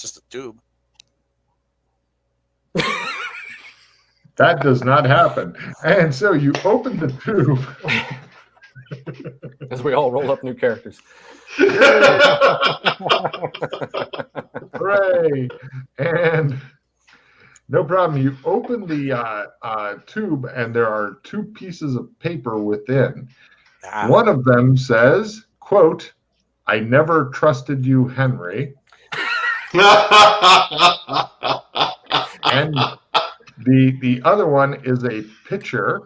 just a tube. That does not happen. And so you open the tube. As we all roll up new characters. Hooray! And no problem. You open the tube, and there are two pieces of paper within. One of them says, quote, "I never trusted you, Henry." And the other one is a picture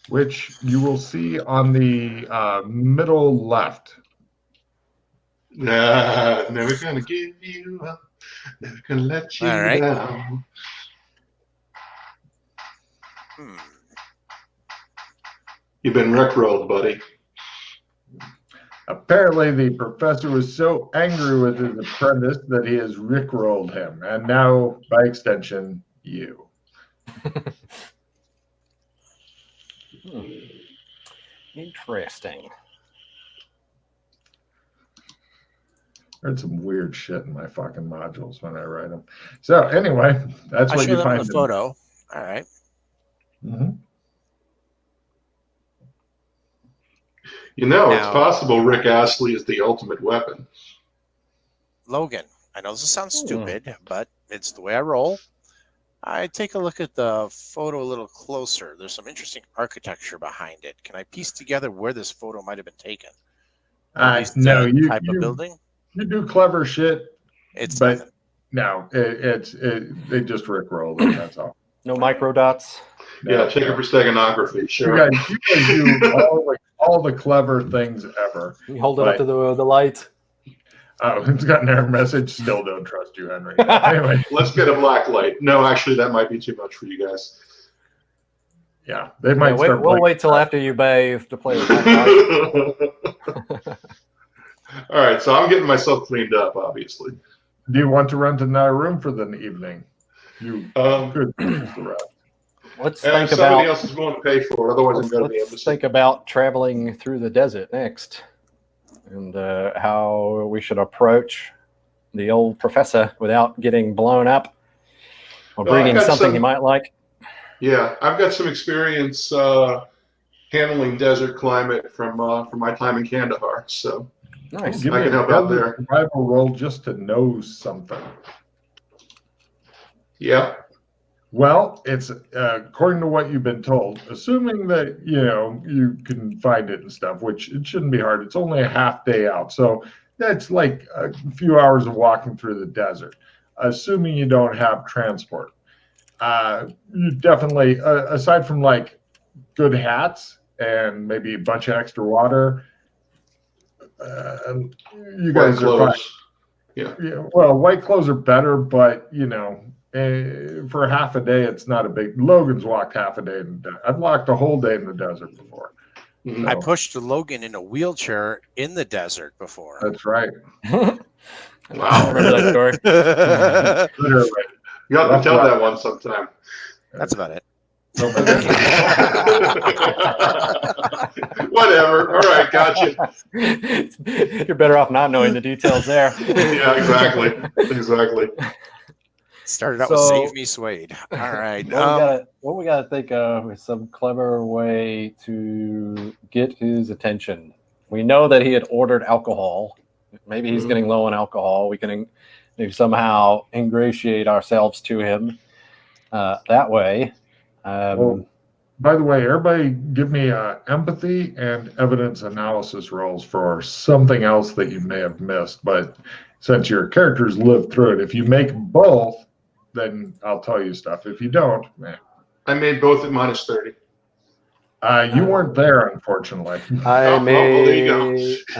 which you will see on the middle left. Never gonna give you up, never gonna let you down. You've been rickrolled, buddy. Apparently, the professor was so angry with his apprentice that he has rickrolled him, and now, by extension, you. Interesting. I heard some weird shit in my fucking modules when I write them. So anyway, that's what you find in the photo. All right. Mm-hmm. You know, it's possible Rick Astley is the ultimate weapon. Logan, I know this sounds stupid, but it's the way I roll. I take a look at the photo a little closer. There's some interesting architecture behind it. Can I piece together where this photo might have been taken? No, type of building. You do clever shit. But nothing. No, they just rickrolled it. That's all. No micro dots. Yeah, check it for steganography. Sure. You guys do all the clever things ever. You hold it up to the light. Oh, it's got an error message. Still don't trust you, Henry. Anyway, let's get a black light. No, actually, that might be too much for you guys. Yeah, they might. We'll wait till after you bathe to play with that. All right, so I'm getting myself cleaned up, obviously. Do you want to rent another room for the evening? You could use the rest. Let's and think somebody about. else is willing to pay for it. Otherwise, I'm going to the embassy. Let's think about traveling through the desert next, and how we should approach the old professor without getting blown up or bringing something you might like. Yeah, I've got some experience handling desert climate from my time in Kandahar, so nice. Give I can help out there. Survival roll just to know something. Yeah. Well, it's according to what you've been told, assuming that you can find it and stuff, which it shouldn't be hard. It's only a half day out, so that's like a few hours of walking through the desert. Assuming you don't have transport, you definitely, aside from like good hats and maybe a bunch of extra water, you guys are fine. Yeah. Well, white clothes are better, but for half a day, it's not a big. Logan's walked half a day. I've walked a whole day in the desert before. Mm-hmm. I pushed Logan in a wheelchair in the desert before. That's right. Wow. I remember that story. Literally. You have to tell that one sometime. That's about it. Whatever. All right, gotcha. You're better off not knowing the details there. Yeah, exactly. Started out with Save Me Suede. All right. What we gotta think of is some clever way to get his attention. We know that he had ordered alcohol. Maybe he's getting low on alcohol. We can maybe somehow ingratiate ourselves to him that way. Well, by the way, everybody give me empathy and evidence analysis rolls for something else that you may have missed. But since your characters lived through it, if you make both, then I'll tell you stuff. If you don't, man. I made both at -30. You weren't there, unfortunately. I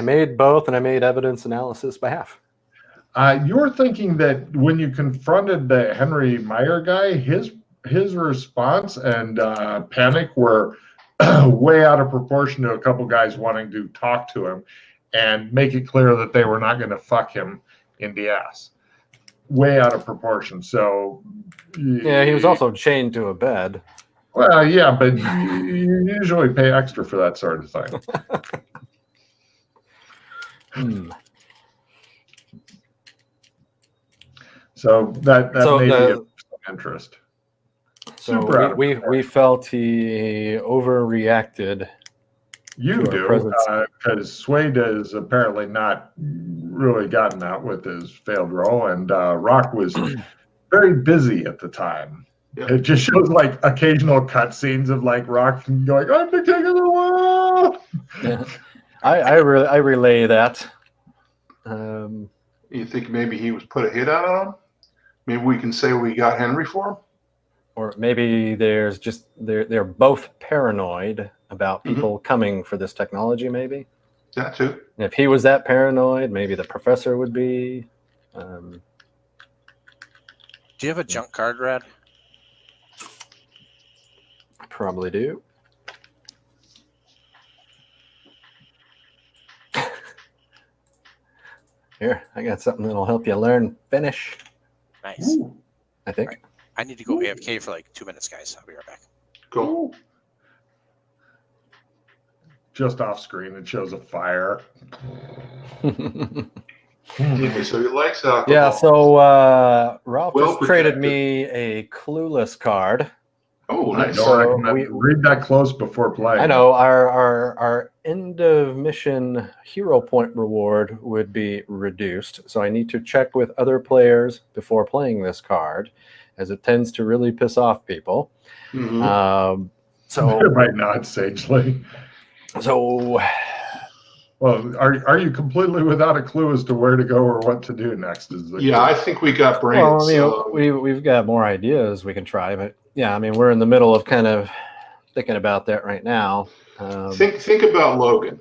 made both, and I made evidence analysis by half. You're thinking that when you confronted the Henry Meyer guy, his response and panic were way out of proportion to a couple guys wanting to talk to him and make it clear that they were not going to fuck him in the ass. Way out of proportion. So yeah, he was also chained to a bed. Well, yeah, but you usually pay extra for that sort of thing. Hmm. So that So may be the- of some interest. So Super out of we proportion. felt he overreacted. You to our do, presence. because Suede has apparently not really gotten out with his failed roll, and Rock was very busy at the time. Yeah. It just shows like occasional cutscenes of like Rock going, "I'm the king of the world." Yeah. I relay that. You think maybe he was put a hit out on him? Maybe we can say we got Henry for him? Or maybe there's just they're both paranoid about people coming for this technology. Maybe That too. and if he was that paranoid, maybe the professor would be. Do you have a junk card, Rad? Probably do. Here, I got something that'll help you learn Finnish. Nice. Ooh. I think. Right. I need to go AFK for like 2 minutes, guys. I'll be right back. Cool. Just off screen, it shows a fire. Yeah, so he likes alcohol. Yeah, so Ralph Well just traded protected. me a clueless card. Oh, I nice. don't So recommend read that close before playing. I know our end of mission hero point reward would be reduced, so I need to check with other players before playing this card, as it tends to really piss off people. Mhm. So Everybody nods sagely. Well, are you completely without a clue as to where to go or what to do next? Yeah, I think we got brains. well, I mean, we've got more ideas we can try, but yeah, I mean, we're in the middle of kind of thinking about that right now. Think about Logan.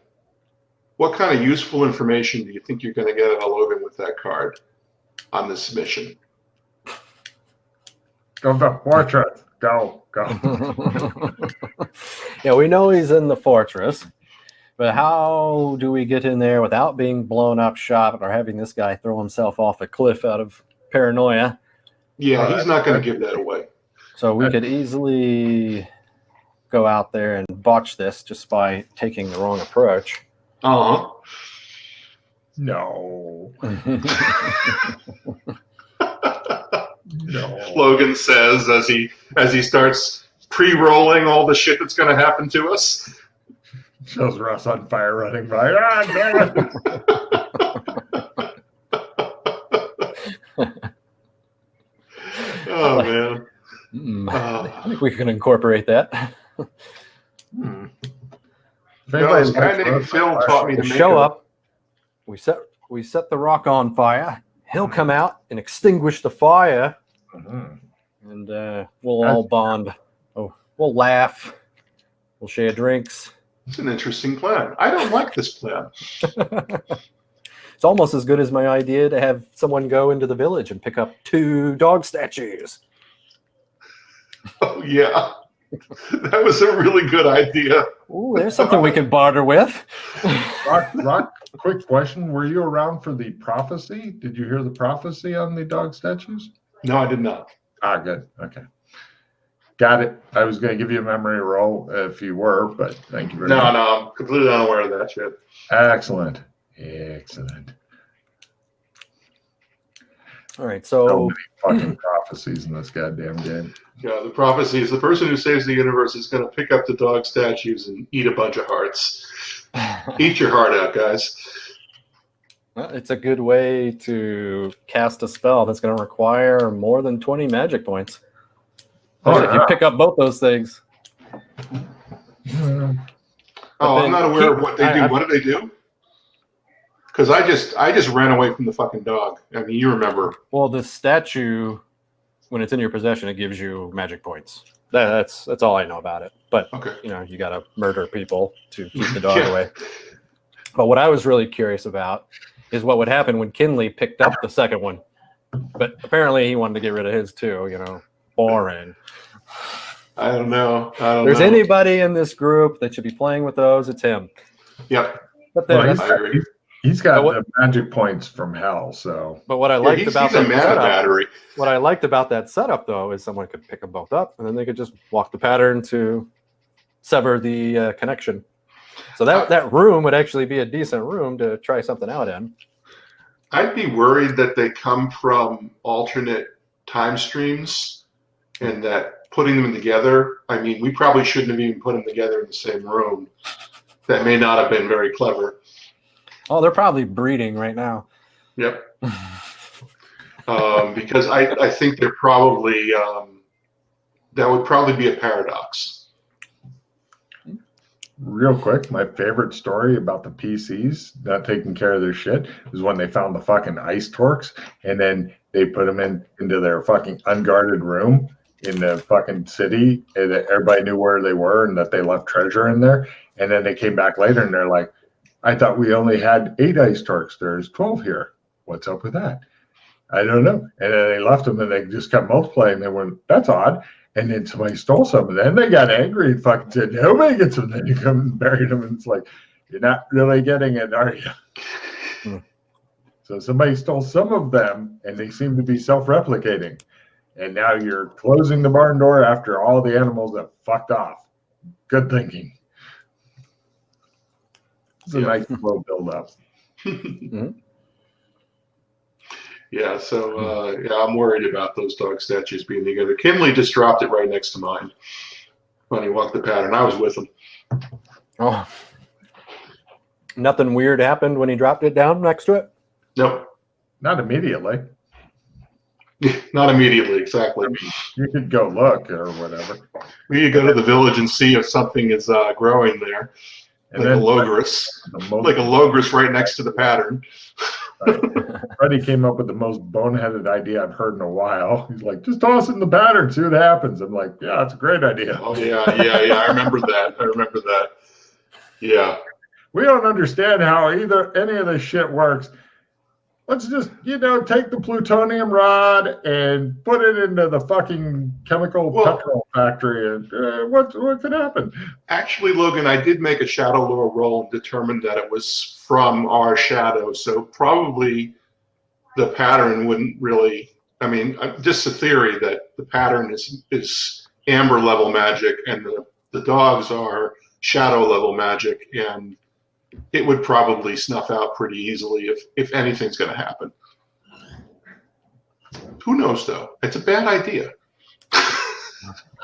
What kind of useful information do you think you're going to get out of Logan with that card on this mission? Go to the fortress. Go. Yeah, we know he's in the fortress, but how do we get in there without being blown up, shot, or having this guy throw himself off a cliff out of paranoia? Yeah, he's not going to give that away. So we could easily go out there and botch this just by taking the wrong approach. Uh-huh. No. No. Logan says as he starts pre-rolling all the shit that's going to happen to us. Shows Russ on fire running by. Ah, damn it. Oh, man. I think we can incorporate that. If No, anybody this guy likes named Russ Phil on fire- taught me to We'll make show a- up. We set the rock on fire. He'll come out and extinguish the fire, Mhm. and we'll all bond. Oh, we'll laugh. We'll share drinks. It's an interesting plan. I don't like this plan. It's almost as good as my idea to have someone go into the village and pick up 2 dog statues. Oh, yeah. That was a really good idea. Ooh, there's something we can barter with. Rock, quick question. Were you around for the prophecy? Did you hear the prophecy on the dog statues? No, I did not. Ah, good. Okay. Got it. I was going to give you a memory roll if you were, but thank you very much. No, I'm completely unaware of that shit. Excellent. Excellent. All right, So so many fucking prophecies in this goddamn game. Yeah, the prophecy is the person who saves the universe is going to pick up the dog statues and eat a bunch of hearts. Eat your heart out, guys. well, it's a good way to cast a spell that's going to require more than 20 magic points. Oh, If you pick up both those things. yeah. Oh, then I'm not aware of what they do. I've- What do they do? Because I just ran away from the fucking dog. I mean, you remember. Well, the statue, when it's in your possession, it gives you magic points. That's all I know about it. But Okay. you got to murder people to keep the dog Yeah. away. But what I was really curious about is what would happen when Kinley picked up the second one. But apparently he wanted to get rid of his too. Boring. I don't know. There's anybody in this group that should be playing with those, it's him. Yep. But Well, then, I agree. He's got But what- the magic points from hell, so. but what I Yeah, liked he's about a that mana setup, battery. what I liked about that setup though is someone could pick them both up and then they could just walk the pattern to sever the connection. So that room would actually be a decent room to try something out in. I'd be worried that they come from alternate time streams and that putting them together, I mean, we probably shouldn't have even put them together in the same room. That may not have been very clever. Oh, they're probably breeding right now. Yep. Because I think they're probably, that would probably be a paradox. Real quick, my favorite story about the PCs not taking care of their shit is when they found the fucking ice torques and then they put them into their fucking unguarded room in the fucking city and that everybody knew where they were and that they left treasure in there. And then they came back later and they're like, I thought we only had 8 ice torques. There's 12 here. What's up with that? I don't know. And then they left them and they just kept multiplying. They went, that's odd. And then somebody stole some. And then they got angry and fucking said, nobody gets them. Then you come and bury them. And it's like, you're not really getting it, are you? So somebody stole some of them and they seem to be self-replicating. And now you're closing the barn door after all the animals have fucked off. Good thinking. It's a nice slow build up. Yeah, so I'm worried about those dog statues being together. Kinley just dropped it right next to mine when he walked the pattern. I was with him. Oh, nothing weird happened when he dropped it down next to it? Nope. Not immediately. Not immediately, exactly. You could go look or whatever. We could go to the village and see if something is growing there. And like then a logrus. Like a logrus right next to the pattern. Right. Freddie came up with the most boneheaded idea I've heard in a while. He's like, just toss it in the pattern, see what happens. I'm like, yeah, it's a great idea. Oh, yeah. I remember that. Yeah. We don't understand how any of this shit works. Let's just, take the plutonium rod and put it into the fucking chemical petrol factory. And what could happen? Actually, Logan, I did make a shadow lore roll and determined that it was from our shadow. So probably the pattern wouldn't really, just a theory that the pattern is amber level magic and the dogs are shadow level magic, and it would probably snuff out pretty easily if anything's going to happen. Who knows, though? It's a bad idea.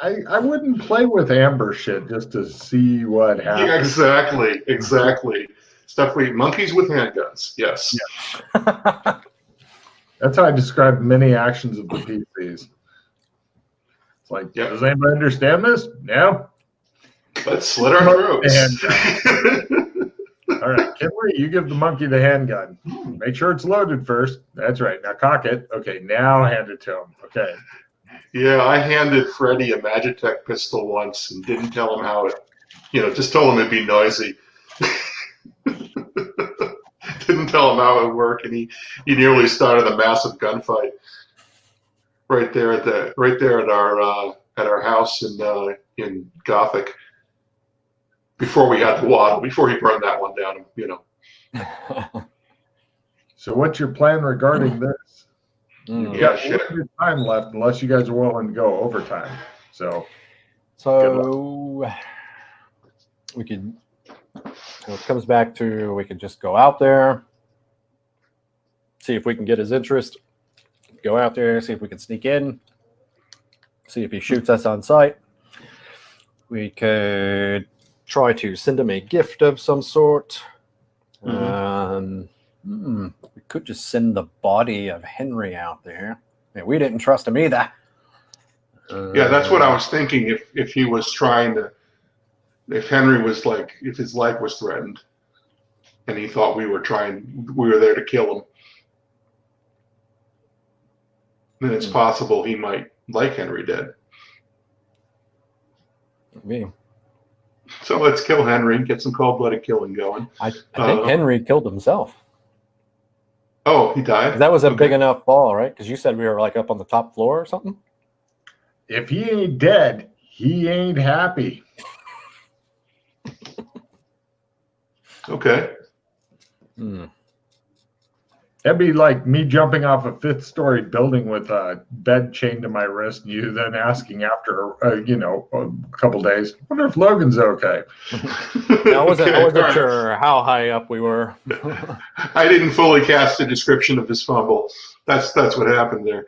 I wouldn't play with amber shit just to see what happens. Yeah, exactly. Stuff we monkeys with handguns. Yes. Yeah. That's how I describe many actions of the PCs. It's like, does anybody understand this? No. Let's slit our throats. All right, Kimberly, you give the monkey the handgun. Make sure it's loaded first. That's right. Now cock it. Okay, now hand it to him. Okay. Yeah, I handed Freddie a Magitech pistol once and didn't tell him how it, just told him it'd be noisy. Didn't tell him how it would work, and he nearly started a massive gunfight right there at our house in Gothic. Before we got the waddle, before he burned that one down, So what's your plan regarding this? You got limited time left unless you guys are willing to go overtime. So we could, it comes back to, we could just go out there, see if we can get his interest, go out there, see if we can sneak in, see if he shoots us on sight. We could try to send him a gift of some sort. We could just send the body of Henry out there. We didn't trust him either. Yeah, that's what I was thinking. If he was trying to, if Henry was if his life was threatened, and he thought we were there to kill him, then it's possible he might like Henry dead. Me. So let's kill Henry, get some cold-blooded killing going. I think Henry killed himself. Oh, he died? That was a big enough fall, right? Because you said we were up on the top floor or something? If he ain't dead, he ain't happy. Okay. That'd be like me jumping off a 5th-story building with a bed chained to my wrist, and you then asking after, a couple days, I wonder if Logan's okay. I wasn't sure how high up we were. I didn't fully cast a description of his fumble. That's what happened there.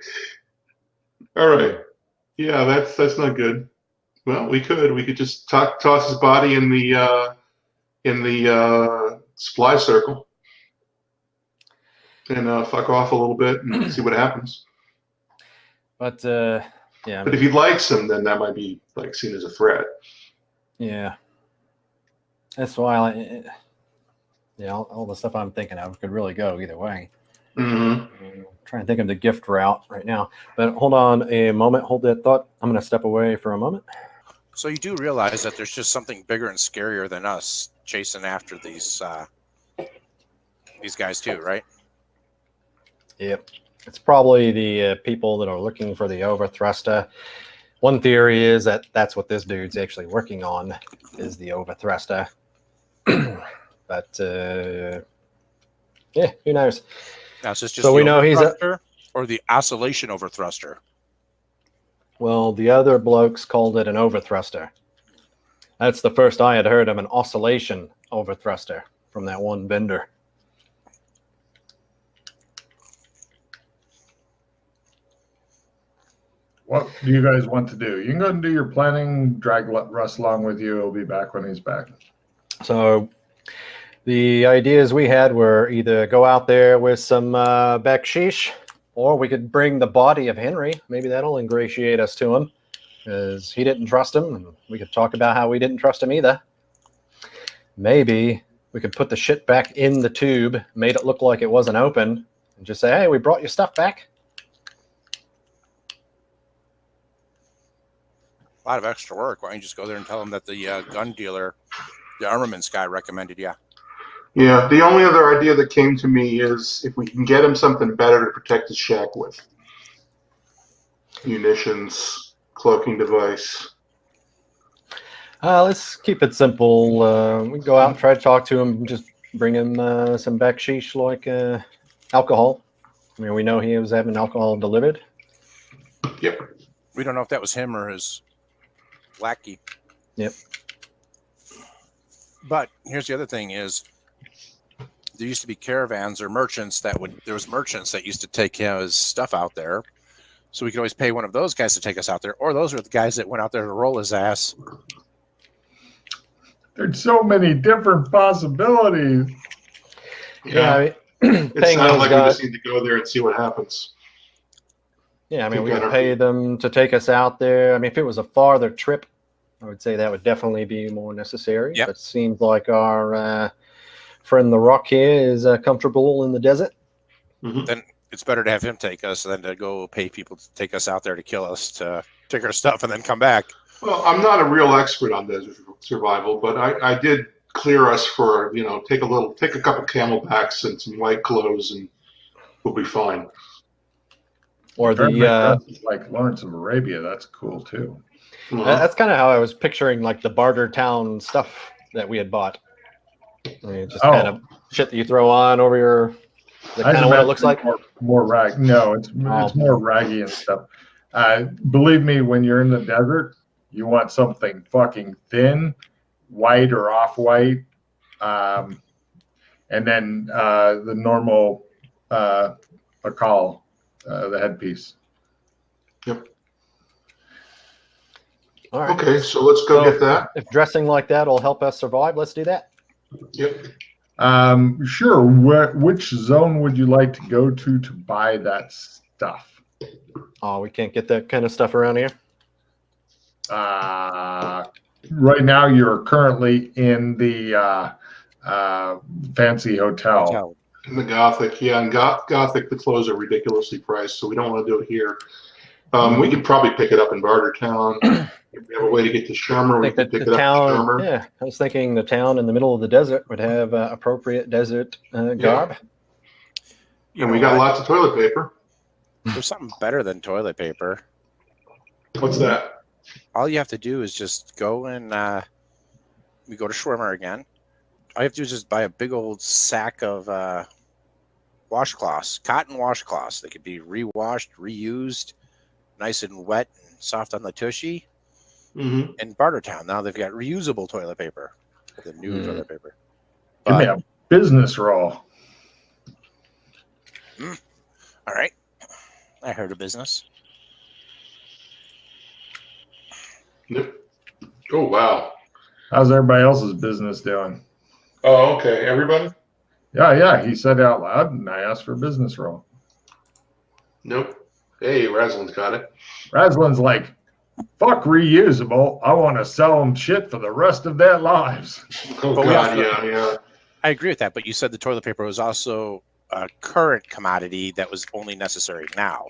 All right. Yeah, that's not good. Well, we could just toss his body in the supply circle and fuck off a little bit and see what happens. But yeah. But if he likes him, then that might be like seen as a threat. Yeah. That's why, all the stuff I'm thinking of could really go either way. Mm-hmm. I'm trying to think of the gift route right now. But hold on a moment. Hold that thought. I'm going to step away for a moment. So you do realize that there's just something bigger and scarier than us chasing after these guys too, right? Yep. It's probably the people that are looking for the overthruster. One theory is that that's what this dude's actually working on, is the overthruster. But yeah, who knows? Now, is this just so the we know he's or the oscillation overthruster? Well, the other blokes called it an overthruster. That's the first I had heard of an oscillation overthruster from that one vendor. What do you guys want to do? You can go and do your planning, drag Russ along with you. He'll be back when he's back. So the ideas we had were either go out there with some baksheesh, or we could bring the body of Henry. Maybe that'll ingratiate us to him, because he didn't trust him, and we could talk about how we didn't trust him either. Maybe we could put the shit back in the tube, made it look like it wasn't open, and just say, hey, we brought your stuff back. A lot of extra work. Why don't you just go there and tell them that the gun dealer, the armaments guy, recommended you? Yeah, the only other idea that came to me is if we can get him something better to protect his shack with. Munitions, cloaking device. Let's keep it simple. We go out and try to talk to him, just bring him some baksheesh like alcohol. I mean, we know he was having alcohol delivered. Yep. We don't know if that was him or his lackey. Yep. But here's the other thing is, there used to be caravans or merchants there was merchants that used to take his stuff out there. So we could always pay one of those guys to take us out there. Or those are the guys that went out there to roll his ass. There's so many different possibilities. Yeah, I mean, it sounds like we just need to go there and see what happens. Yeah, I mean, we could pay them to take us out there. I mean, if it was a farther trip, I would say that would definitely be more necessary. Yep. But it seems like our friend the Rock here is comfortable in the desert. Mm-hmm. Then it's better to have him take us than to go pay people to take us out there to kill us, to take our stuff and then come back. Well, I'm not a real expert on desert survival, but I did clear us for, take a couple camelbacks and some white clothes, and we'll be fine. Or the like Lawrence of Arabia, that's cool too. Uh-huh. That's kind of how I was picturing like the barter town stuff that we had bought. I mean, just kind of shit that you throw on over your. Kind of what it looks like. More rag. No, it's more raggy and stuff. Believe me, when you're in the desert, you want something fucking thin, white or off-white, and then the normal akal, the headpiece. Yep. All right. Okay, so let's go get that. If dressing like that will help us survive, let's do that. Yep. Sure. Which zone would you like to go to buy that stuff? Oh, we can't get that kind of stuff around here. Right now, you're currently in the fancy hotel. In the Gothic, yeah. And Gothic, the clothes are ridiculously priced, so we don't want to do it here. We could probably pick it up in Bartertown. If we have a way to get to Shermer, we could pick it up in Shermer. Yeah, I was thinking the town in the middle of the desert would have appropriate desert garb. And we got lots of toilet paper. There's something better than toilet paper. What's that? All you have to do is just go and we go to Schwimmer again. All you have to do is just buy a big old sack of washcloths, cotton washcloths. They could be rewashed, reused, nice and wet and soft on the tushy. Mm-hmm. In Bartertown, now they've got reusable toilet paper, the new toilet paper. Give me a business roll. All right. I heard of business. Yep. Oh, wow. How's everybody else's business doing? Oh, okay. Everybody? Yeah. He said out loud, and I asked for a business roll. Nope. Hey, Raslin's got it. Raslin's like, fuck reusable. I want to sell them shit for the rest of their lives. Oh, But God, yeah. I agree with that, but you said the toilet paper was also a current commodity that was only necessary now,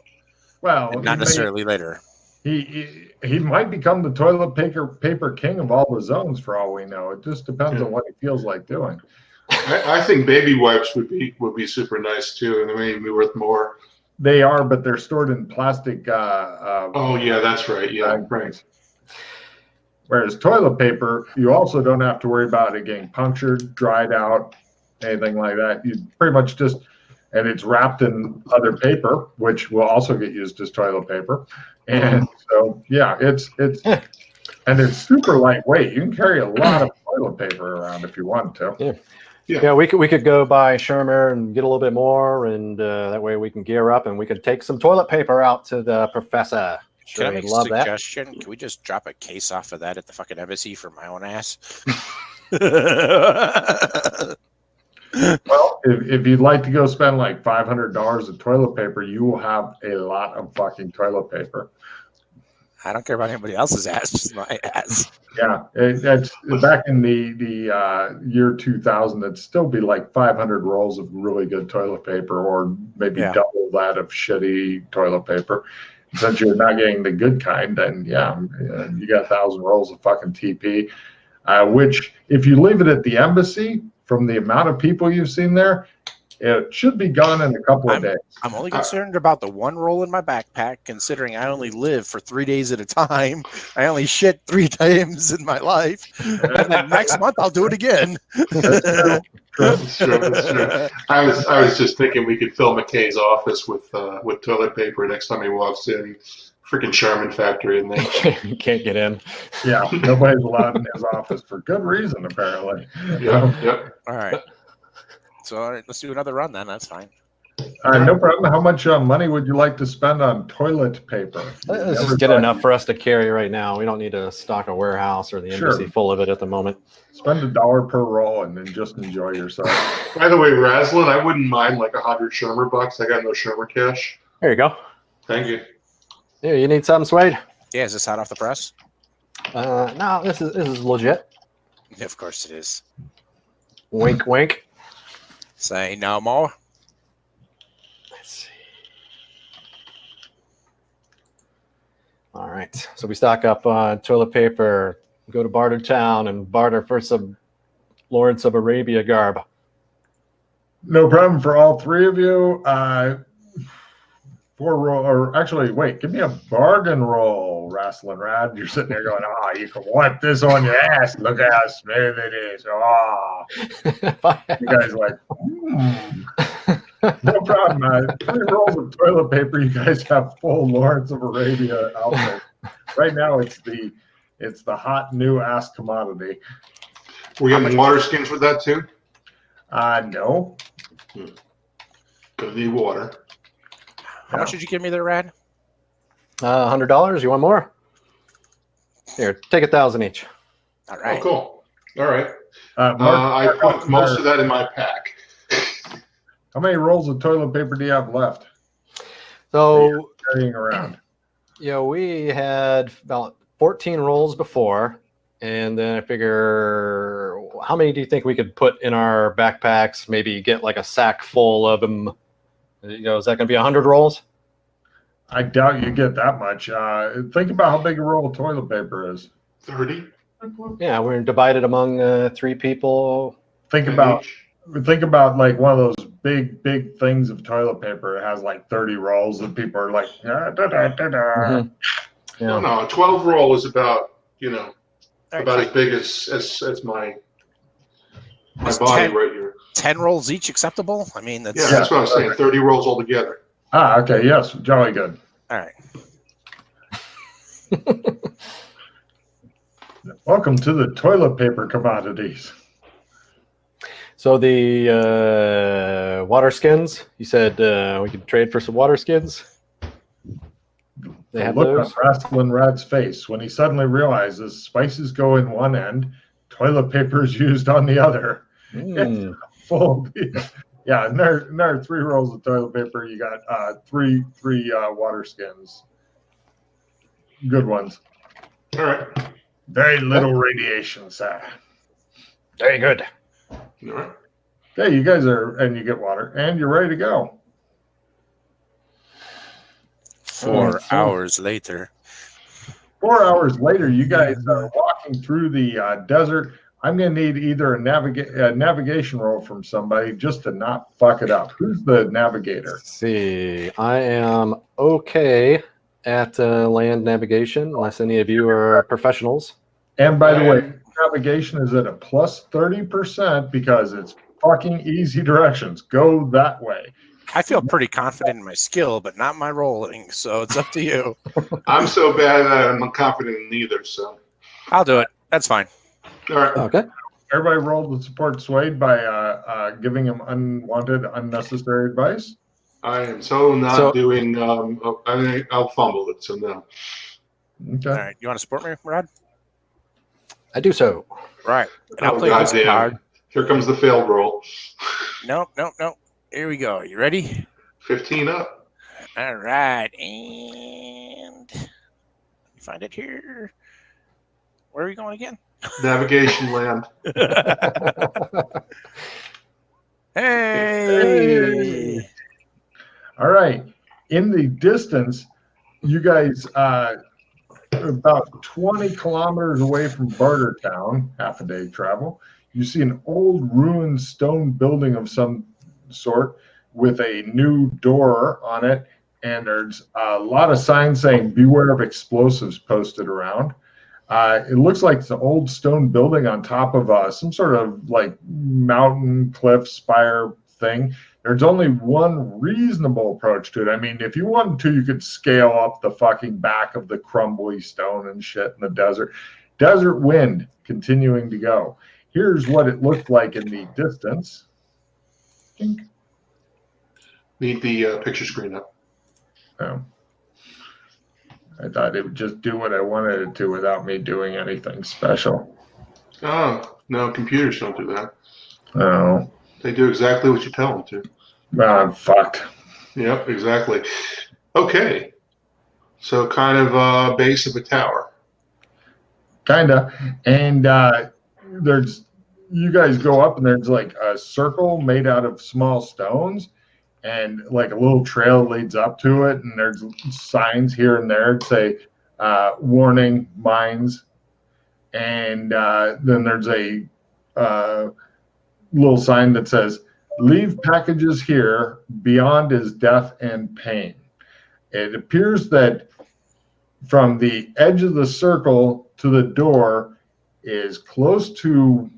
Well, and not necessarily later. He might become the toilet paper king of all the zones for all we know. It just depends on what he feels like doing. I think baby wipes would be super nice too, and they may be worth more. They are, but they're stored in plastic. Oh yeah, that's right. Yeah, right. Whereas toilet paper, you also don't have to worry about it getting punctured, dried out, anything like that. You pretty much just, and it's wrapped in other paper, which will also get used as toilet paper. And so, yeah, it's super lightweight. You can carry a lot of toilet paper around if you want to. Yeah, we could go by Shermer and get a little bit more, and that way we can gear up and we can take some toilet paper out to the professor. Can I Sure, make a love that. suggestion? Can we just drop a case off of that at the fucking embassy for my own ass? Well, if you'd like to go spend like $500 of toilet paper, you will have a lot of fucking toilet paper. I don't care about anybody else's ass, just my ass. Yeah, that's back in the year 2000. It'd still be like 500 rolls of really good toilet paper, or maybe double that of shitty toilet paper. Since you're not getting the good kind, then you got 1,000 rolls of fucking TP. Which, if you leave it at the embassy, from the amount of people you've seen there, it should be gone in a couple of days. I'm only concerned about the one roll in my backpack, considering I only live for 3 days at a time. I only shit 3 times in my life. And then next month I'll do it again. That's true. I was just thinking we could fill McKay's office with toilet paper next time he walks in. Freaking Charmin factory in there. You can't get in. Yeah, nobody's allowed in his office for good reason, apparently. Yep. All right. So let's do another run then. That's fine. No problem. How much money would you like to spend on toilet paper? Let's just get enough for us to carry right now. We don't need to stock a warehouse or the embassy full of it at the moment. Spend $1 per roll and then just enjoy yourself. By the way, Raslin, I wouldn't mind like 100 Shermer bucks. I got no Shermer cash. There you go. Thank you. Yeah, you need something, Swade? Yeah, is this hot off the press? No, this is legit. Yeah, of course it is. Wink, wink. Say no more. Let's see. All right, so we stock up on toilet paper, go to Bartertown and barter for some Lawrence of Arabia garb. No problem for all 3 of you. 4 roll, or actually, wait, give me a bargain roll, Wrestling Rad. You're sitting there going, you can wipe this on your ass. Look how smooth it is. You guys are like, No problem. 3 rolls of toilet paper. You guys have full Lawrence of Arabia outfit. Right now, it's the hot new ass commodity. We getting water skins with that too? No. Gonna need water. How much did you give me there, Rad? $100. You want more? Here, take 1,000 each. All right. Oh, cool. All right. Mark, I put most of that in my pack. How many rolls of toilet paper do you have left? So, carrying around. We had about 14 rolls before, and then I figure, how many do you think we could put in our backpacks? Maybe get like a sack full of them. Is that going to be 100 rolls? I doubt you get that much. Think about how big a roll of toilet paper is. 30? Yeah, we're divided among 3 people. Think about like one of those big things of toilet paper. It has like 30 rolls, and people are like, Mm-hmm. Yeah. No, 12 roll is about, about as big as my my Is body 10 right here. 10 rolls each acceptable? I mean, that's Yeah, that's what I'm saying. 30 rolls altogether. Ah, okay, yes, jolly good. all right. Welcome to the toilet paper commodities. So the water skins, you said we could trade for some water skins? They The have look those? on Rascal Rat's face when he suddenly realizes spices go in one end, toilet paper is used on the other. Mm. Full deal. Yeah, another 3 rolls of toilet paper. You got three water skins. Good ones. All right. Very little radiation, sir. Very good. All right. Okay, you guys are, and you get water, and you're ready to go. 4 hours later. 4 hours later, you guys are walking through the desert. I'm going to need either a navigation roll from somebody just to not fuck it up. Who's the navigator? Let's see. I am okay at land navigation, unless any of you are professionals. And by the way, navigation is at a plus 30% because it's fucking easy directions. Go that way. I feel pretty confident in my skill, but not my rolling, so it's up to you. I'm so bad that I'm not confident in neither, so. I'll do it. That's fine. All right. Okay. Everybody rolled to support Suede by giving him unwanted, unnecessary advice. I am so not doing. I'll fumble it, so no. Okay. All right. You want to support me, Rod? I do so. Right. And I'll Oh, play this goddamn. card. Here comes the failed roll. No. Here we go. You ready? 15 up. All right. And let me find it here. Where are we going again? Navigation land. Hey. All right. In the distance, you guys about 20 kilometers away from Bartertown, half a day travel, you see an old ruined stone building of some sort with a new door on it, and there's a lot of signs saying beware of explosives posted around. It looks like it's an old stone building on top of some sort of like mountain cliff spire thing. There's only one reasonable approach to it. I mean, if you wanted to, you could scale up the fucking back of the crumbly stone and shit in the desert. Desert wind continuing to go. Here's what it looked like in the distance. Need the picture screen up. Oh. I thought it would just do what I wanted it to without me doing anything special. Oh, no, computers don't do that. Oh. They do exactly what you tell them to. I'm fucked. Yep, exactly. Okay. So kind of a base of a tower. Kinda. And there's, you guys go up and there's like a circle made out of small stones, and like a little trail leads up to it, and there's signs here and there that say warning, mines. And then there's a little sign that says leave packages here, beyond is death and pain. It appears that from the edge of the circle to the door is close to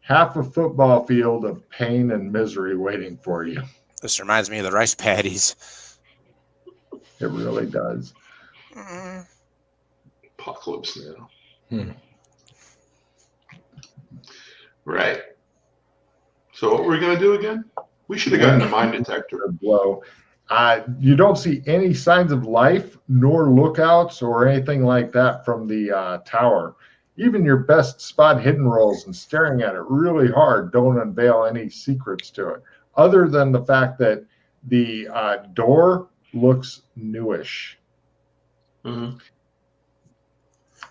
half a football field of pain and misery waiting for you. This reminds me of the rice paddies. It really does. Apocalypse now. Right. So what were we going to do again? We should have gotten a mine detector. Blow. You don't see any signs of life, nor lookouts or anything like that from the tower. Even your best spot hidden rolls and staring at it really hard don't unveil any secrets to it, other than the fact that the door looks newish. Mm-hmm.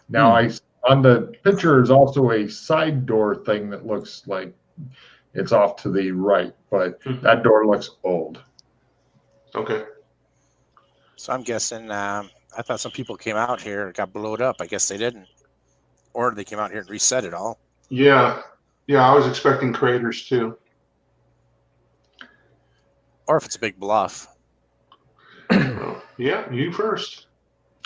Now, on the picture is also a side door thing that looks like it's off to the right, but that door looks old. Okay. So I'm guessing, I thought some people came out here and got blowed up. I guess they didn't. Or they came out here and reset it all. Yeah. Yeah, I was expecting craters too. Or if it's a big bluff. Yeah, you first.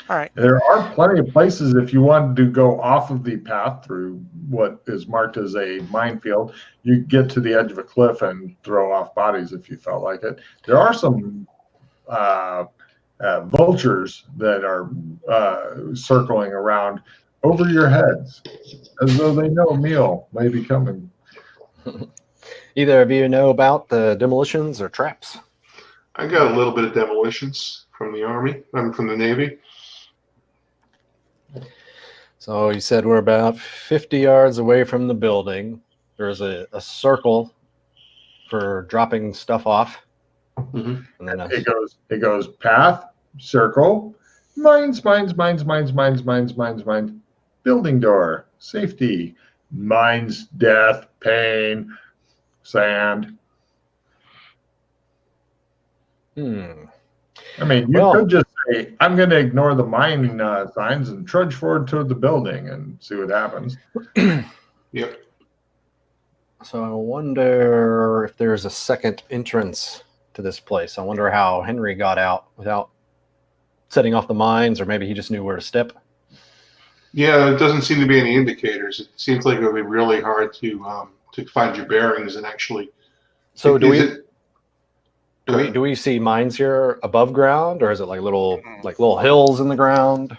All right. There are plenty of places if you wanted to go off of the path through what is marked as a minefield. You get to the edge of a cliff and throw off bodies if you felt like it. There are some vultures that are circling around over your heads as though they know a meal may be coming. Either of you know about the demolitions or traps? I got a little bit of demolitions from the Army. I'm from the Navy. So you said we're about 50 yards away from the building. There's a circle for dropping stuff off. Mm-hmm. And then It goes path, circle, mines, building door, safety, mines, death, pain, sand. I mean, you could just say, I'm going to ignore the mine signs and trudge forward toward the building and see what happens. Yep. So I wonder if there's a second entrance to this place. I wonder how Henry got out without setting off the mines, or maybe he just knew where to step. Yeah, it doesn't seem to be any indicators. It seems like it would be really hard to find your bearings and actually. So do we see mines here above ground, or is it like little hills in the ground?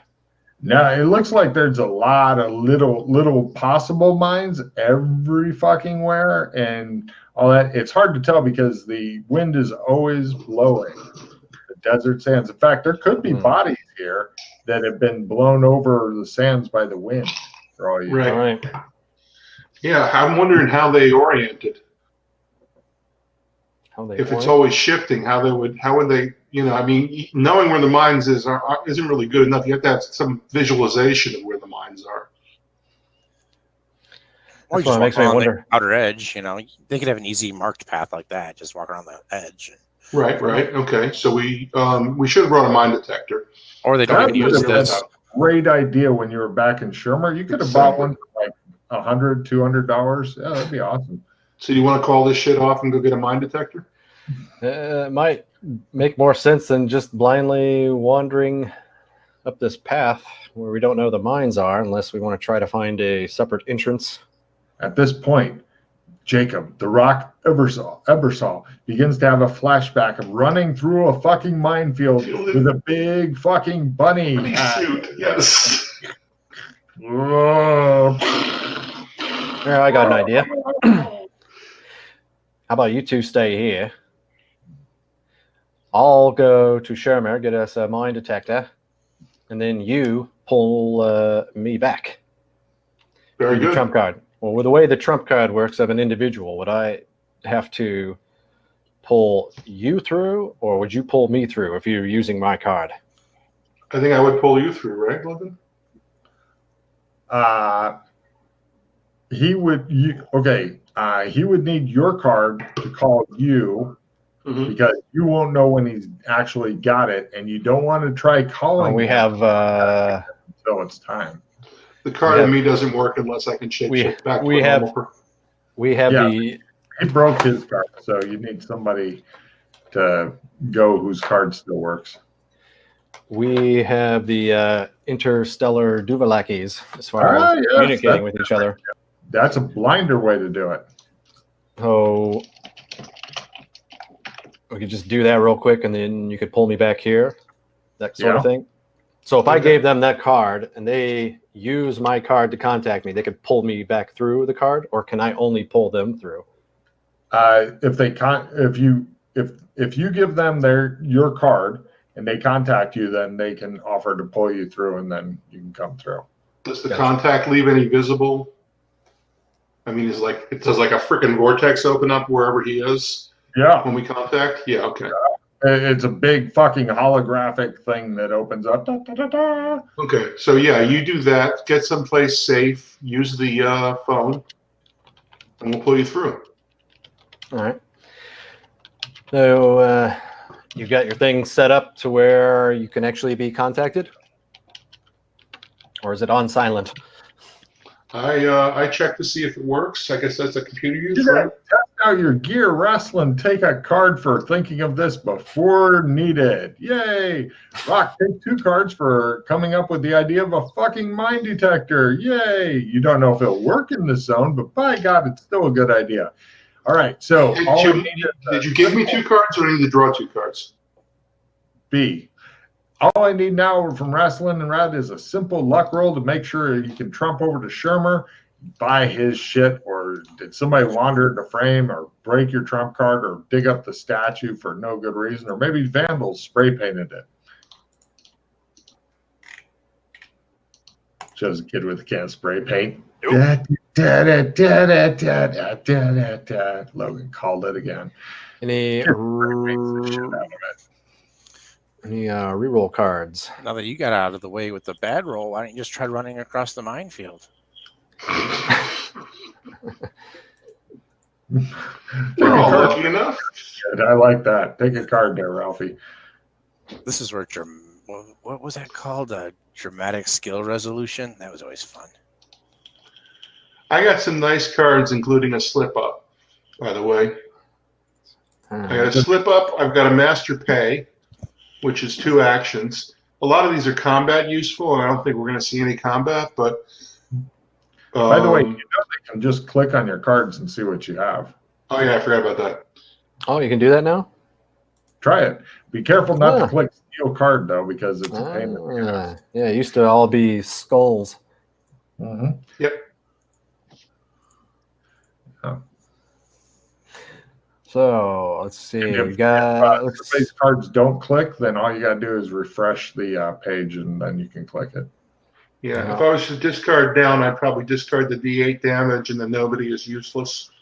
No, it looks like there's a lot of little possible mines every fucking where, and all that. It's hard to tell because the wind is always blowing the desert sands. In fact, there could be bodies here that have been blown over the sands by the wind. For all you know. Right. Yeah, I'm wondering how they oriented. If it's always shifting, how would they, I mean, knowing where the mines isn't really good enough. You have to have some visualization of where the mines are. Or you just walk around the outer edge, they could have an easy marked path like that. Just walk around the edge. Right. Okay. So we should have brought a mine detector. Or they don't even use this. Great idea when you were back in Shermer. You could have bought one for like $100, $200. Yeah, that'd be awesome. So you want to call this shit off and go get a mine detector? It might make more sense than just blindly wandering up this path where we don't know the mines are, unless we want to try to find a separate entrance. At this point, Jacob, the Rock Ebersol, begins to have a flashback of running through a fucking minefield with a big fucking bunny suit. Yes. Yeah, I got an idea. How about you two stay here? I'll go to Shermer, get us a mine detector, and then you pull me back. Very good. Trump card. Well, with the way the trump card works of an individual, would I have to pull you through, or would you pull me through if you're using my card? I think I would pull you through, right, Logan? He would need your card to call you, because you won't know when he's actually got it, and you don't want to try calling. We have until it's time. The card in me doesn't work unless I can shake back. We have He broke his card, so you need somebody to go whose card still works. We have the interstellar Duvalakis as far as communicating with each other. That's a blinder way to do it. So we could just do that real quick, and then you could pull me back here, that sort of thing. So if I gave them that card and they use my card to contact me, they could pull me back through the card, or can I only pull them through? If you give them your card and they contact you, then they can offer to pull you through, and then you can come through. Does the contact leave any visible? I mean, does like a freaking vortex open up wherever he is? Yeah. When we contact? Yeah, okay. It's a big fucking holographic thing that opens up. Da, da, da, da. Okay, so yeah, you do that. Get someplace safe. Use the phone, and we'll pull you through. All right. So you've got your thing set up to where you can actually be contacted, or is it on silent? I check to see if it works. I guess that's a computer use, Yeah, right? test out your gear, wrestling. Take a card for thinking of this before needed. Yay! Rock, take 2 cards for coming up with the idea of a fucking mine detector. Yay! You don't know if it'll work in this zone, but by God, it's still a good idea. All right, so did you give me 2 cards, or I need to draw 2 cards? B. All I need now from Wrestling and Rad is a simple luck roll to make sure you can trump over to Shermer, buy his shit, or did somebody wander into frame or break your trump card or dig up the statue for no good reason, or maybe vandals spray painted it. Shows a kid with a can of spray paint. Nope. Logan called it again. Any reroll cards? Now that you got out of the way with the bad roll, why don't you just try running across the minefield? We're all lucky enough. I like that. Take a card there, Ralphie. This is where what was that called? A dramatic skill resolution? That was always fun. I got some nice cards, including a slip up, by the way. I got a slip up. I've got a master pay, which is 2 actions. A lot of these are combat useful, and I don't think we're going to see any combat, but by the way, you know they can just click on your cards and see what you have. Oh yeah, I forgot about that. Oh, you can do that now? Try it. Be careful not to click steal card though, because it's a pain. Yeah, it used to all be skulls. Mm-hmm. Yep. Oh. So let's see. If we got base cards don't click, then all you gotta do is refresh the page, and then you can click it. Yeah, if I was to discard down, I'd probably discard the D8 damage, and then nobody is useless.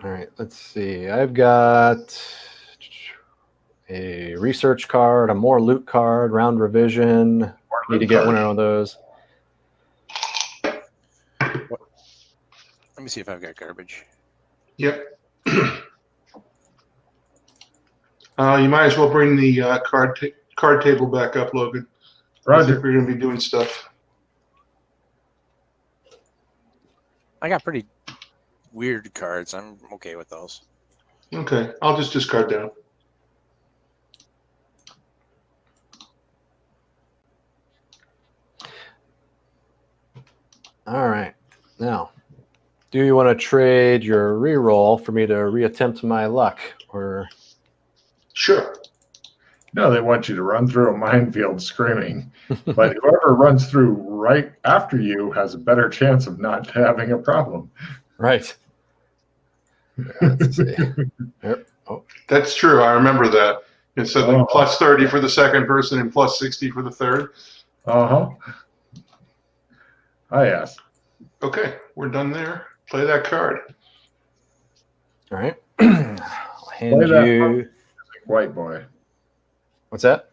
All right, let's see. I've got a research card, a more loot card, round revision. Need to get one of those. Let me see if I've got garbage. Yep. You might as well bring the card table back up, Logan. Roger. We're going to be doing stuff. I got pretty weird cards. I'm okay with those. Okay, I'll just discard down. All right. Now, do you want to trade your reroll for me to reattempt my luck? Or Sure. No, they want you to run through a minefield screaming. But whoever runs through right after you has a better chance of not having a problem. Right. Let's see. Yep. Oh. That's true. I remember that. It said like plus 30 for the second person and plus 60 for the third. Uh-huh. Oh, yes. Okay, we're done there. Play that card. All right. I'll hand you. White boy. What's that?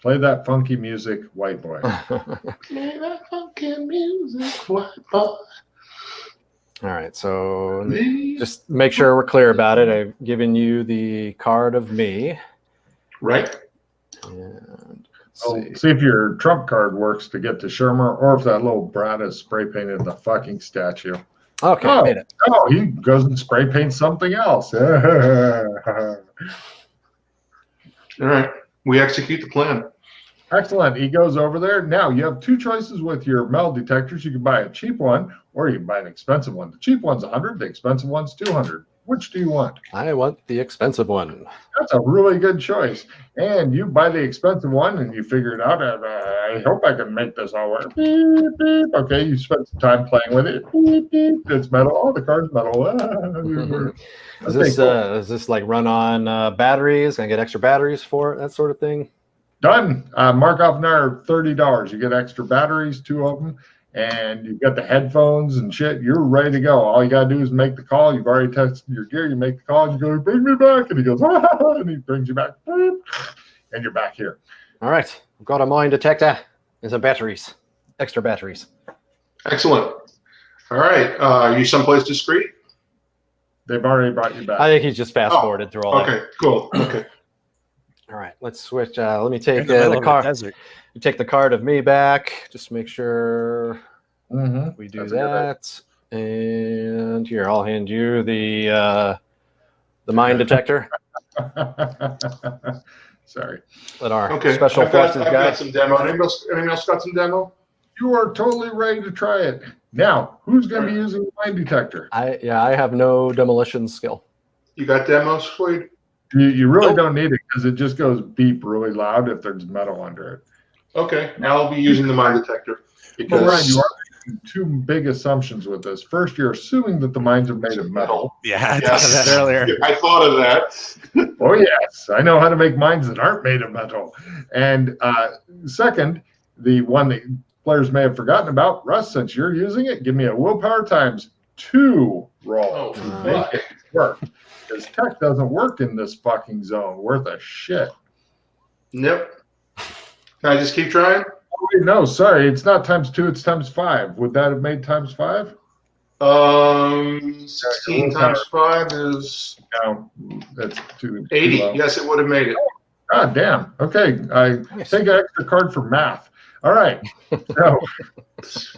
Play that funky music, white boy. Play that funky music, white boy. All right, so just make sure we're clear about it. I've given you the card of me. Right. And see if your trump card works to get to Shermer, or if that little brat has spray painted the fucking statue. Okay, made it. Oh, he goes and spray paints something else. All right, we execute the plan. Excellent. He goes over there. Now you have 2 choices with your metal detectors. You can buy a cheap one, or you can buy an expensive one. The cheap one's 100. The expensive one's 200. Which do you want? I want the expensive one. That's a really good choice. And you buy the expensive one, and you figure it out. And, I hope I can make this all work. Beep, beep. Okay, you spent some time playing with it. Beep, beep. It's metal. Oh, the card's metal. Is this like run on batteries? Can I get extra batteries for it? That sort of thing? Done. Mark off another $30. You get extra batteries, 2 of them, and you've got the headphones and shit. You're ready to go. All you got to do is make the call. You've already tested your gear. You make the call, and you go, bring me back. And he goes, and he brings you back. And you're back here. All right. I've got a mine detector and some batteries, extra batteries. Excellent. All right. You someplace discreet? They've already brought you back. I think he's just fast forwarded through all that. Okay, cool. Okay. All right, let's switch. Let me take the card. You take the card of me back. Just make sure we do that. And Excellent. Here, I'll hand you the mine detector. Sorry. That our Okay, special forces I've guy. got some demo. Anyone else got some demo? You are totally ready to try it. Now, who's going to be Right. using the mine detector? I have no demolition skill. You got demos, Floyd? You really don't need it because it just goes beep really loud if there's metal under it. Okay, I'll be using the mine detector But Ryan, because you are making two big assumptions with this. First, you're assuming that the mines are made of metal. Yeah, I thought of that earlier. I thought of that. Oh, yes. I know how to make mines that aren't made of metal. And second, the one that players may have forgotten about, Russ, since you're using it, give me a willpower times 2 roll to make it work. Because tech doesn't work in this fucking zone. Worth a shit. Nope. Can I just keep trying? Oh, wait, no, sorry. It's not times 2, it's times 5. Would that have made times 5? 16 times 5 is No, that's 2. 80. Yes, it would have made it. God damn. Okay. I take an extra card for math. All right. So,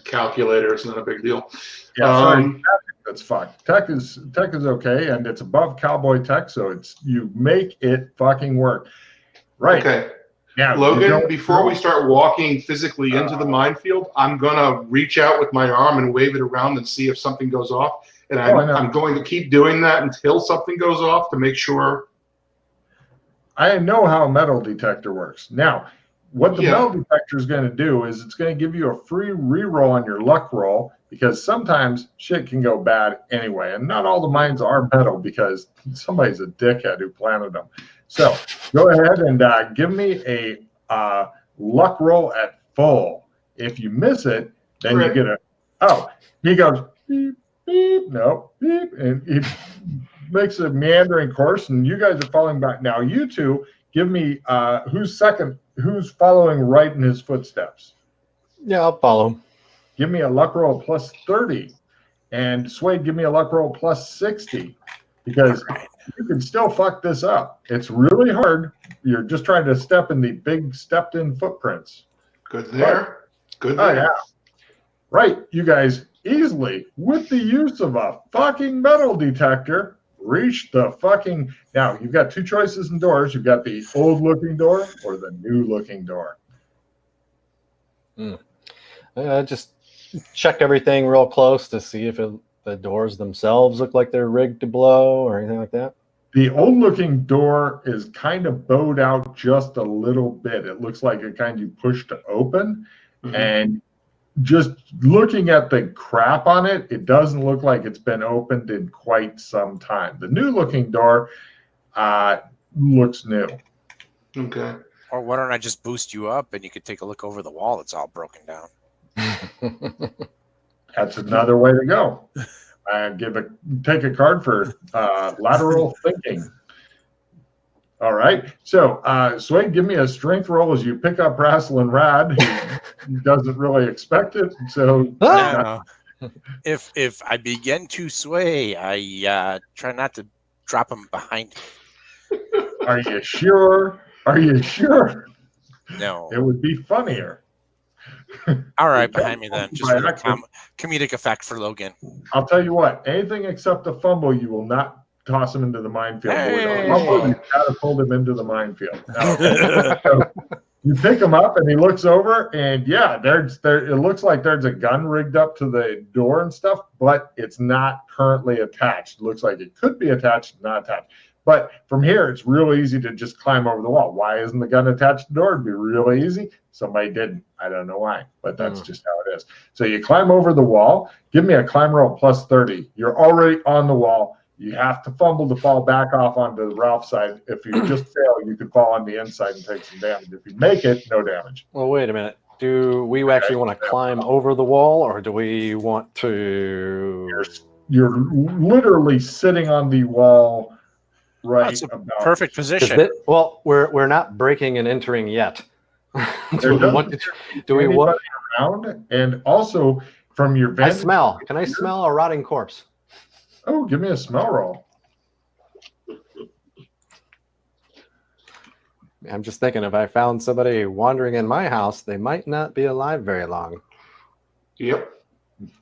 Calculator, it's not a big deal. yeah, sorry. That's fine. Tech is okay, and it's above cowboy tech, so it's you make it fucking work. Right. Okay. Now, Logan, before we start walking physically into the minefield, I'm going to reach out with my arm and wave it around and see if something goes off. And I'm going to keep doing that until something goes off to make sure. I know how a metal detector works. Now, what the metal detector is going to do is it's going to give you a free reroll on your luck roll because sometimes shit can go bad anyway. And not all the mines are metal because somebody's a dickhead who planted them. So go ahead and give me a luck roll at full. If you miss it, then you get he goes, beep, beep, no, beep, and he makes a meandering course, and you guys are falling back. Now, you two, give me who's following right in his footsteps. Yeah, I'll follow. Give me a luck roll plus 30. And Swade, give me a luck roll plus 60. Because you can still fuck this up. It's really hard. You're just trying to step in the big stepped-in footprints. Good there. Good there. Oh, yeah. Right, you guys easily, with the use of a fucking metal detector, reach the fucking... Now, you've got two choices in doors. You've got the old-looking door or the new-looking door. Just check everything real close to see if the doors themselves look like they're rigged to blow or anything like that. The old-looking door is kind of bowed out just a little bit. It looks like a kind you push to open. Mm-hmm. And just looking at the crap on it, it doesn't look like it's been opened in quite some time. The new-looking door looks new. Okay. Or why don't I just boost you up and you could take a look over the wall that's all broken down? That's another way to go. Take a card for lateral thinking. All right. So, Swade, give me a strength roll as you pick up Rassel and Rad, who doesn't really expect it. So, if I begin to sway, I try not to drop him behind me. Are you sure? Are you sure? No. It would be funnier. All right, behind me then. Just for the comedic effect for Logan. I'll tell you what. Anything except a fumble, you will not toss him into the minefield. Hey. Fumble, you've got to pull him into the minefield. So you pick him up, and he looks over, and yeah, it looks like there's a gun rigged up to the door and stuff, but it's not currently attached. It looks like it could be attached, not attached. But from here, it's real easy to just climb over the wall. Why isn't the gun attached to the door? It'd be really easy. Somebody didn't. I don't know why, but that's just how it is. So you climb over the wall. Give me a climb roll plus 30. You're already on the wall. You have to fumble to fall back off onto the Ralph side. If you just fail, you could fall on the inside and take some damage. If you make it, no damage. Well, wait a minute. Do we actually want to climb over the wall, or do we want to... You're literally sitting on the wall. Right, that's a perfect position. We're not breaking and entering yet. Do we want around? And also from your vantage, Can I smell a rotting corpse? Oh, give me a smell roll. I'm just thinking if I found somebody wandering in my house, they might not be alive very long. Yep.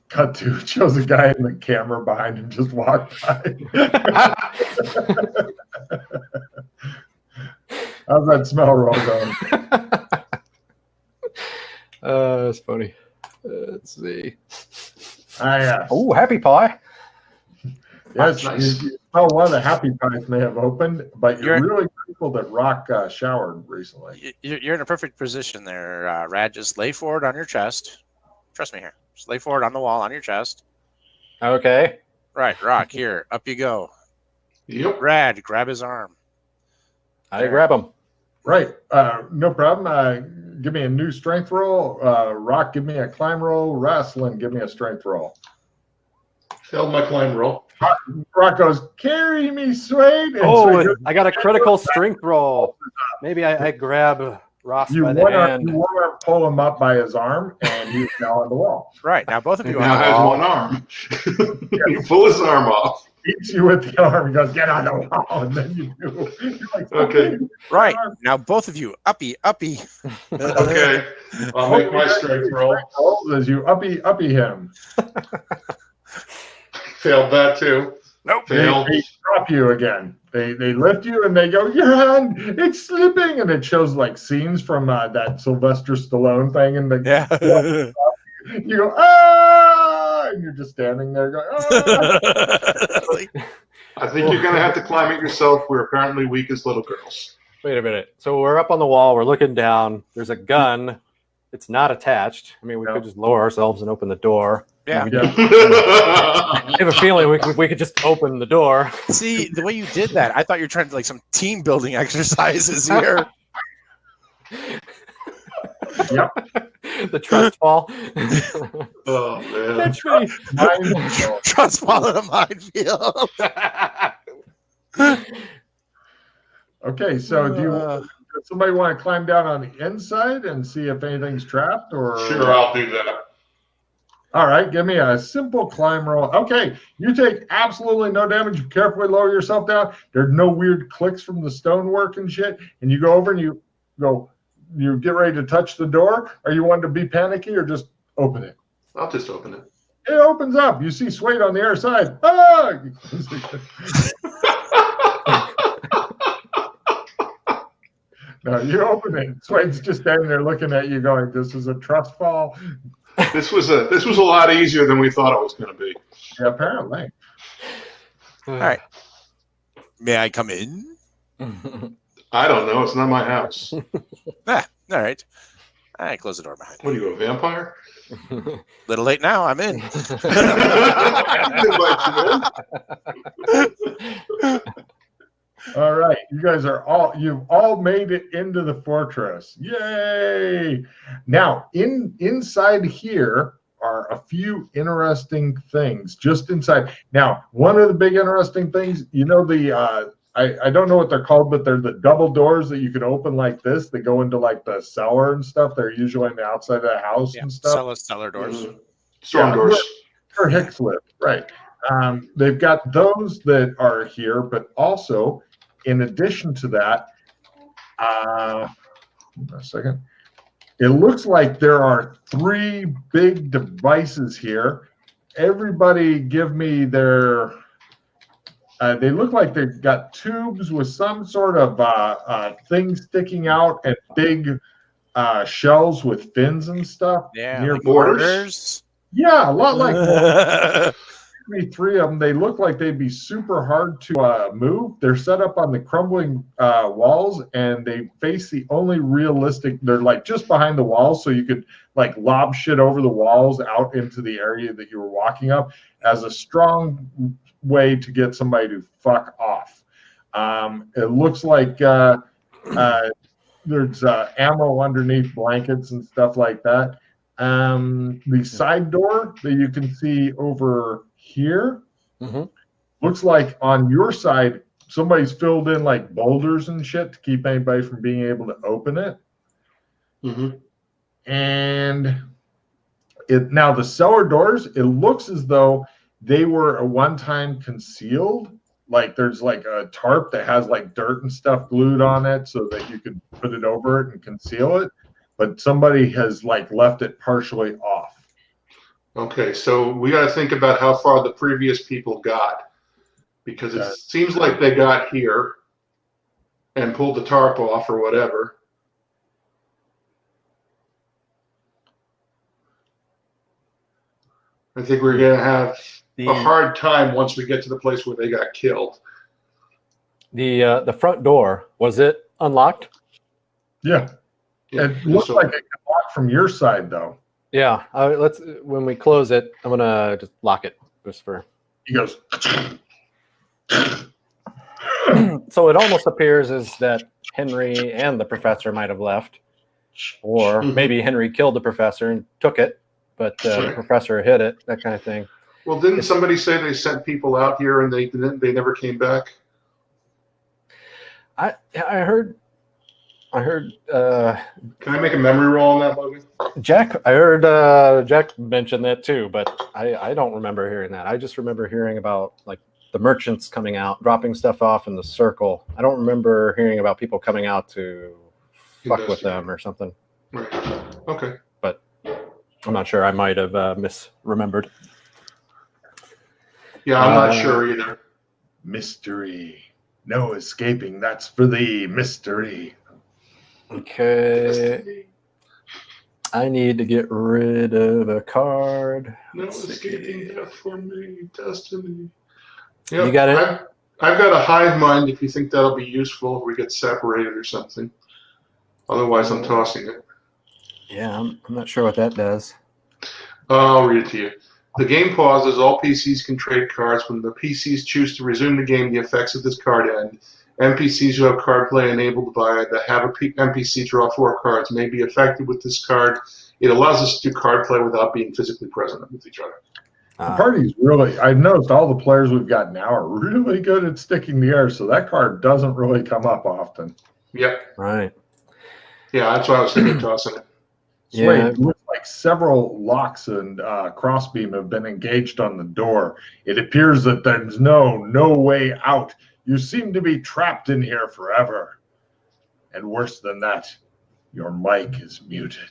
Cut to shows a guy in the camera behind him just walked by. How's that smell roll going? That's funny. Let's see. Yes. Oh, happy pie. Yes, nice. you smell one of the happy pies may have opened, but you're You're- really grateful that Rock showered recently. You're in a perfect position there, Rad. Just lay forward on your chest. Trust me here. Just lay forward on the wall on your chest. Okay. Right, Rock, here. Up you go. Yep. Rad, grab his arm. I grab him. Right. No problem. Give me a new strength roll. Rock, give me a climb roll. Wrestling, give me a strength roll. Failed my climb roll. Rock goes, carry me, Suede. And Oh, Suede goes, I got a critical strength roll. Maybe I grab Ross you by the hand. want to pull him up by his arm, and he's now on the wall. Right, now both of He you now on the has wall. one arm. You pull his arm off. Beats you with the arm. He goes, get on the wall. And then you do. You're like, Okay. Right, now both of you. Uppy. Okay. I'll make my strength roll. As you uppy him. Failed that too. Nope. Failed. They drop you again. They lift you and they go, your hand, it's slipping. And it shows like scenes from that Sylvester Stallone thing. And Yeah. you go, ah! And you're just standing there going, ah! I think you're going to have to climb it yourself. We're apparently weak as little girls. Wait a minute. So we're up on the wall. We're looking down. There's a gun. It's not attached. I mean, we could just lower ourselves and open the door. Yeah. I have a feeling we could just open the door. See, the way you did that, I thought you were trying to like some team building exercises here. Yep. The trust fall. Oh, man. Catch me. Trust fall in a minefield. Okay, so does somebody want to climb down on the inside and see if anything's trapped? Or Sure, I'll do that. All right, give me a simple climb roll. Okay, you take absolutely no damage. You carefully lower yourself down. There's no weird clicks from the stonework and shit. And you go over and you get ready to touch the door. Are you wanting to be panicky or just open it? I'll just open it. It opens up. You see Suede on the other side. Ah! No, you open it. Suede's just standing there looking at you going, this is a trust fall. This was a lot easier than we thought it was going to be. Yeah, apparently. All right. May I come in? I don't know. It's not my house. All right. I close the door behind me. What are you, a vampire? Little late now. I'm in. All right, you've all made it into the fortress. Yay! Now, inside here are a few interesting things just inside. Now, one of the big interesting things, I don't know what they're called, but they're the double doors that you can open like this. They go into like the cellar and stuff. They're usually on the outside of the house and stuff. Cellar doors. Storm doors. Or Hick slip, right. They've got those that are here, but also, in addition to that, hold on a second. It looks like there are 3 big devices here. Everybody give me their... they look like they've got tubes with some sort of thing sticking out and big shells with fins and stuff. Yeah. Near Like borders. Yeah, a lot like... Me 3 of them. They look like they'd be super hard to move. They're set up on the crumbling walls, and they face the only realistic. They're like just behind the walls, so you could like lob shit over the walls out into the area that you were walking up as a strong way to get somebody to fuck off. It looks like there's ammo underneath blankets and stuff like that. The side door that you can see over here looks like on your side somebody's filled in like boulders and shit to keep anybody from being able to open it. And now the cellar doors, it looks as though they were at one time concealed. Like there's like a tarp that has like dirt and stuff glued on it so that you could put it over it and conceal it. But somebody has like left it partially off. Okay, so we got to think about how far the previous people got, because it seems like they got here and pulled the tarp off or whatever. I think we're going to have a hard time once we get to the place where they got killed. The front door, was it unlocked? Yeah. It looks like it can lock from your side, though. Yeah. Let's when we close it, I'm gonna just lock it just for. He goes. So it almost appears as that Henry and the professor might have left, or maybe Henry killed the professor and took it, but the professor hid it. That kind of thing. Well, didn't somebody say they sent people out here and they never came back? I heard. Can I make a memory roll on that, Logan? Jack, I heard Jack mention that too, but I don't remember hearing that. I just remember hearing about like the merchants coming out, dropping stuff off in the circle. I don't remember hearing about people coming out to fuck with them or something. Right. Okay. But I'm not sure. I might have misremembered. Yeah, I'm not sure either. Mystery. No escaping. That's for the mystery. Okay. I need to get rid of a card. No escaping death for me, destiny. Yep. You got it? I've got a hive mind if you think that'll be useful if we get separated or something. Otherwise, I'm tossing it. Yeah, I'm not sure what that does. I'll read it to you. The game pauses. All PCs can trade cards. When the PCs choose to resume the game, the effects of this card end. NPCs who have card play enabled by the have a NPC draw 4 cards may be affected with this card. It allows us to do card play without being physically present with each other. The party's really, I've noticed all the players we've got now are really good at sticking together, so that card doesn't really come up often. Yep. Right. Yeah, that's why I was thinking tossing it. Yeah. Wait, it looks like several locks and crossbeam have been engaged on the door. It appears that there's no way out. You seem to be trapped in here forever. And worse than that, your mic is muted.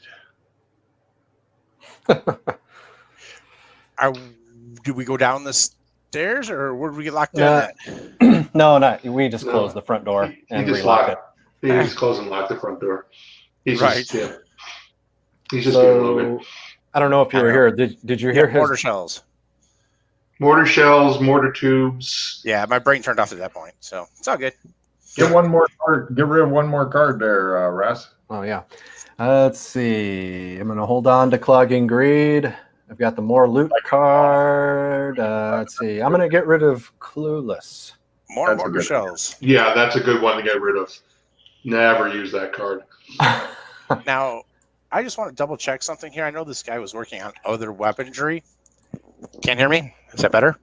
Do we go down the stairs, or where do we get locked in? No. We just closed the front door and relock it. He just close and lock the front door. He's right. He's just being Logan. I don't know if you were here. Did you hear his mortar shells? Mortar shells, mortar tubes. Yeah, my brain turned off at that point, so it's all good. Get one more card. Get rid of one more card there, Russ. Oh yeah. Let's see. I'm gonna hold on to Clogging Greed. I've got the more loot card. Let's see. I'm gonna get rid of Clueless. More mortar shells. Yeah, that's a good one to get rid of. Never use that card. Now, I just want to double check something here. I know this guy was working on other weaponry. Can't hear me? Is that better?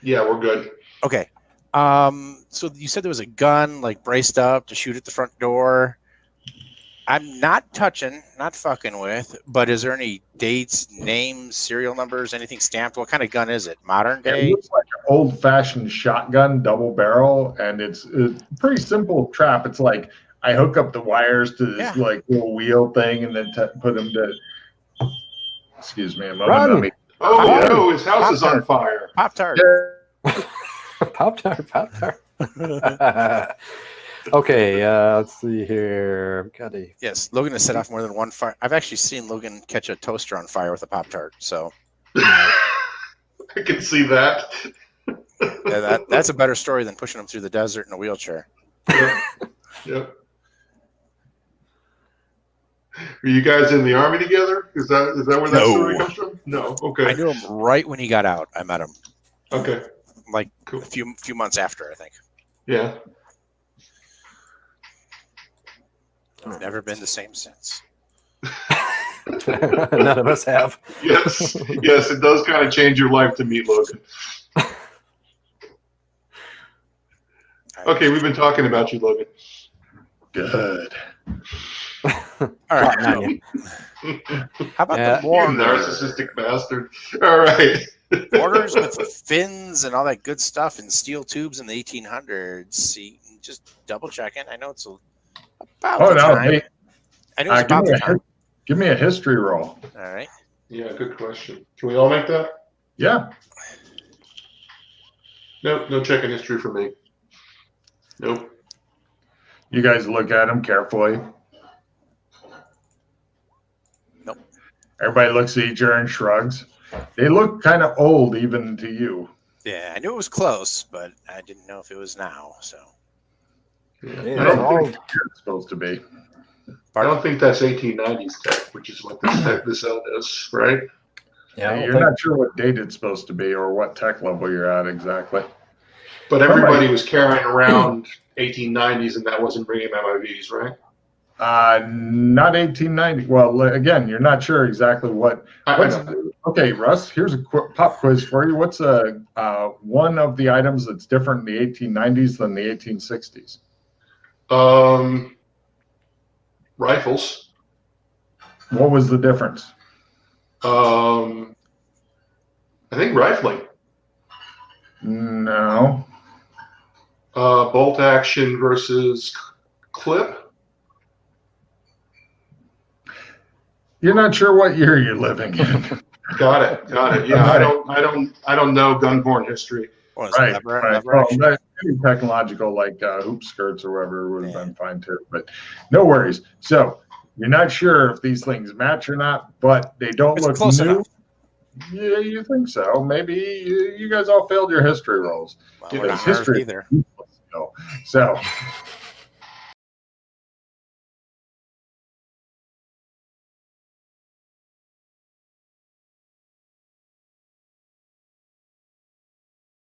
Yeah, we're good. Okay. So you said there was a gun like braced up to shoot at the front door. I'm not touching, not fucking with, but is there any dates, names, serial numbers, anything stamped? What kind of gun is it? Modern day? It looks like an old-fashioned shotgun, double barrel, and it's a pretty simple trap. It's like I hook up the wires to this like little wheel thing and then put them to. Excuse me, a moment. Oh no, his house is on fire. Pop-Tart. Pop-Tart. Okay, let's see here. Yes, Logan has set off more than one fire. I've actually seen Logan catch a toaster on fire with a Pop-Tart. So I can see that. Yeah, that's a better story than pushing him through the desert in a wheelchair. Yep. Are you guys in the army together? Is that where that story comes from? No. Okay. I knew him right when he got out. I met him. Okay. Like a few months after, I think. Yeah. I've never been the same since. None of us have. Yes, it does kind of change your life to meet Logan. Okay, we've been talking about you, Logan. Good. All right. How about the mortar? You narcissistic bastard. All right. Mortars with fins and all that good stuff and steel tubes in the 1800s. See, just double checking. I know it's about the time. Hey, I know it's about the time. Give me a history roll. All right. Yeah, good question. Can we all make that? Yeah. Nope, no checking history for me. Nope. You guys look at them carefully. Nope. Everybody looks at each other and shrugs. They look kind of old even to you. Yeah, I knew it was close, but I didn't know if it was now. So Yeah. Yeah, I it's don't all- think It's supposed to be. I don't think that's 1890s tech, which is what this cell is, right? Yeah, I don't You're think- not sure what date it's supposed to be or what tech level you're at exactly. But everybody was carrying around 1890s, and that wasn't bringing MIVs, right? Not 1890. Well, again, you're not sure exactly what. I know. Okay, Russ. Here's a pop quiz for you. What's one of the items that's different in the 1890s than the 1860s? Rifles. What was the difference? I think rifling. No. Bolt action versus clip. You're not sure what year you're living in. Got it. Yeah, I don't know gun porn history. what was Right. lever Well, action? any technological like hoop skirts or whatever would have been fine too. But no worries. So you're not sure if these things match or not, but they don't It's look close new. enough. Yeah, you think so? Maybe you guys all failed your history rolls. Well, Yeah, we're not Because history either. So